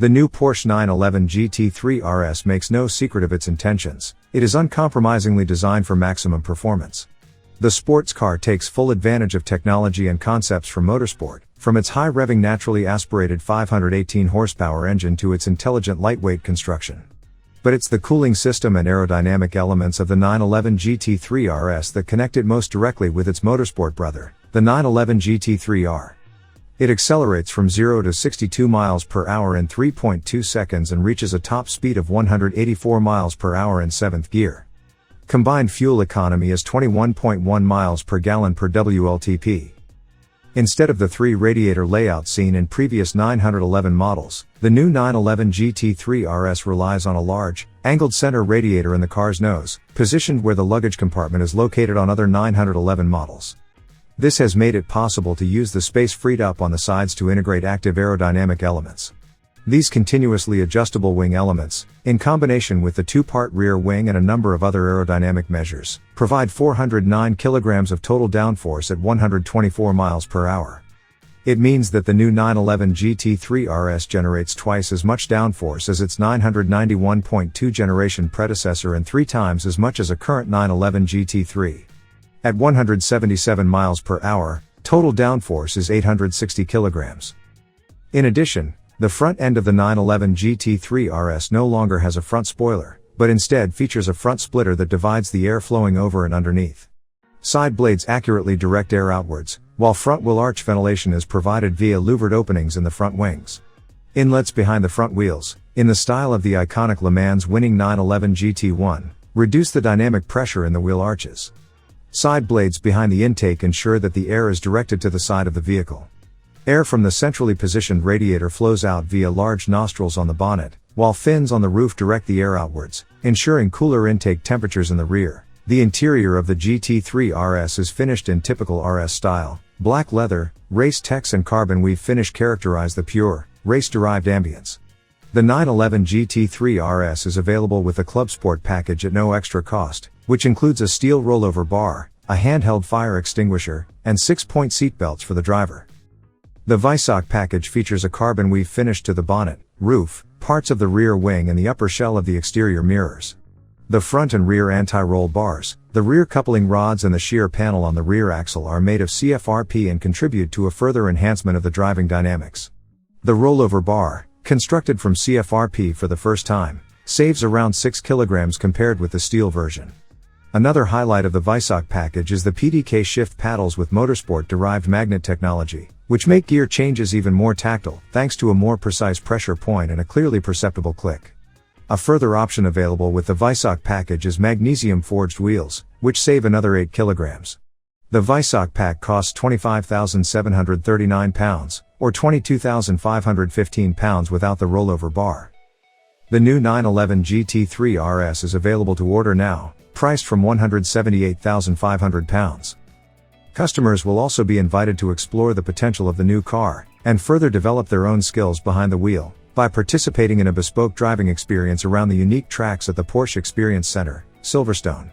The new Porsche 911 GT3 RS makes no secret of its intentions. It is uncompromisingly designed for maximum performance. The sports car takes full advantage of technology and concepts from motorsport, from its high-revving naturally aspirated 518 horsepower engine to its intelligent lightweight construction. But it's the cooling system and aerodynamic elements of the 911 GT3 RS that connect it most directly with its motorsport brother, the 911 GT3 R. It accelerates from 0 to 62 miles per hour in 3.2 seconds and reaches a top speed of 184 miles per hour in 7th gear. Combined fuel economy is 21.1 miles per gallon per WLTP. Instead of the 3-radiator layout seen in previous 911 models, the new 911 GT3 RS relies on a large, angled center radiator in the car's nose, positioned where the luggage compartment is located on other 911 models. This has made it possible to use the space freed up on the sides to integrate active aerodynamic elements. These continuously adjustable wing elements, in combination with the two-part rear wing and a number of other aerodynamic measures, provide 409 kilograms of total downforce at 124 miles per hour. It means that the new 911 GT3 RS generates twice as much downforce as its 991.2 generation predecessor and 3 times as much as a current 911 GT3. At 177 miles per hour, total downforce is 860 kilograms. In addition, the front end of the 911 GT3 RS no longer has a front spoiler, but instead features a front splitter that divides the air flowing over and underneath. Side blades accurately direct air outwards, while front wheel arch ventilation is provided via louvered openings in the front wings. Inlets behind the front wheels, in the style of the iconic Le Mans winning 911 GT1, reduce the dynamic pressure in the wheel arches. Side blades behind the intake ensure that the air is directed to the side of the vehicle. Air from the centrally positioned radiator flows out via large nostrils on the bonnet, while fins on the roof direct the air outwards, ensuring cooler intake temperatures in the rear. The interior of the GT3 RS is finished in typical RS style. Black leather, race tex and carbon weave finish characterize the pure, race-derived ambience. The 911 GT3 RS is available with the Club Sport package at no extra cost, which includes a steel rollover bar, a handheld fire extinguisher, and 6-point seat belts for the driver. The Visoc package features a carbon weave finish to the bonnet, roof, parts of the rear wing and the upper shell of the exterior mirrors. The front and rear anti-roll bars, the rear coupling rods and the shear panel on the rear axle are made of CFRP and contribute to a further enhancement of the driving dynamics. The rollover bar, constructed from CFRP for the first time, saves around 6 kilograms compared with the steel version. Another highlight of the Visoc package is the PDK shift paddles with motorsport-derived magnet technology, which make gear changes even more tactile, thanks to a more precise pressure point and a clearly perceptible click. A further option available with the Visoc package is magnesium-forged wheels, which save another 8 kilograms. The Visoc pack costs £25,739, or £22,515 without the rollover bar. The new 911 GT3 RS is available to order now, priced from £178,500. Customers will also be invited to explore the potential of the new car, and further develop their own skills behind the wheel, by participating in a bespoke driving experience around the unique tracks at the Porsche Experience Center, Silverstone.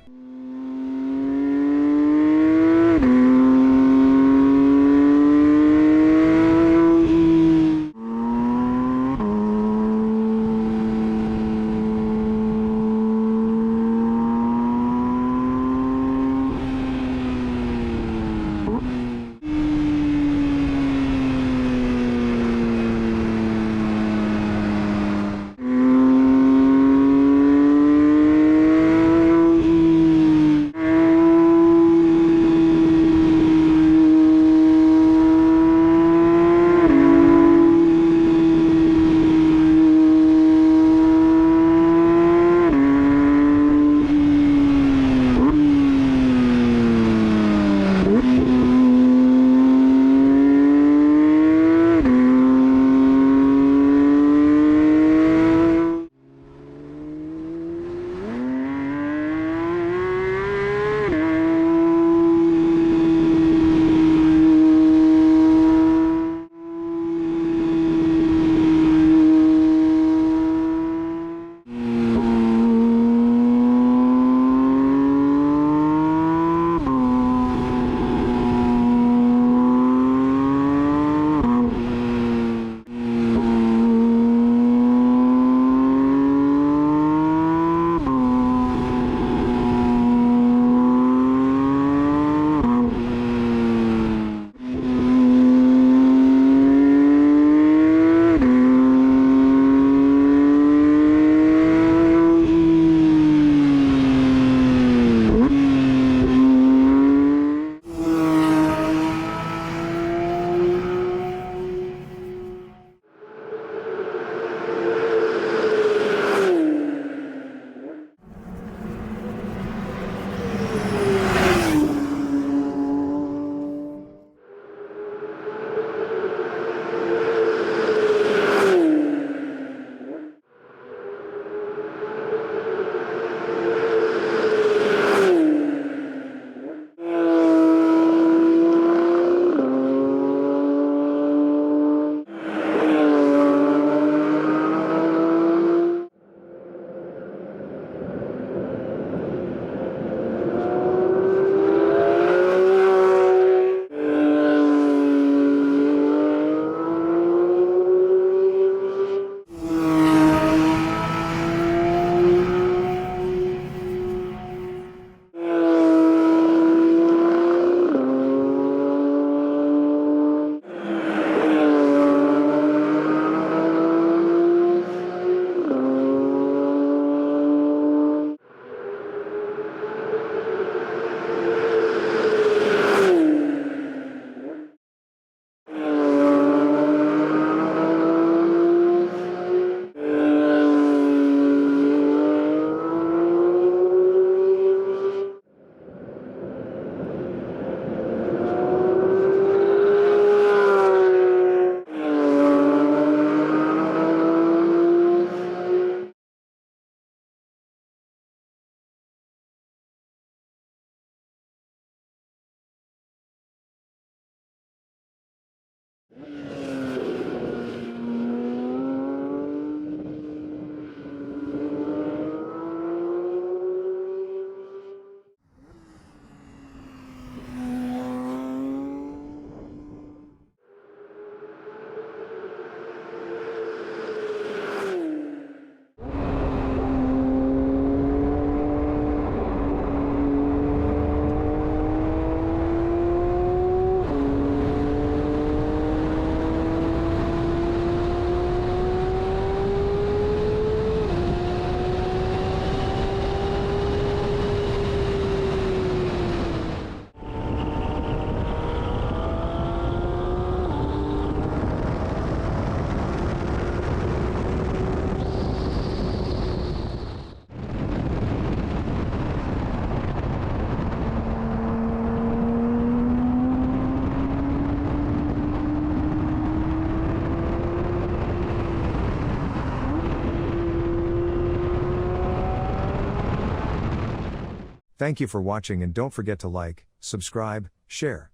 Thank you for watching and don't forget to like, subscribe, share.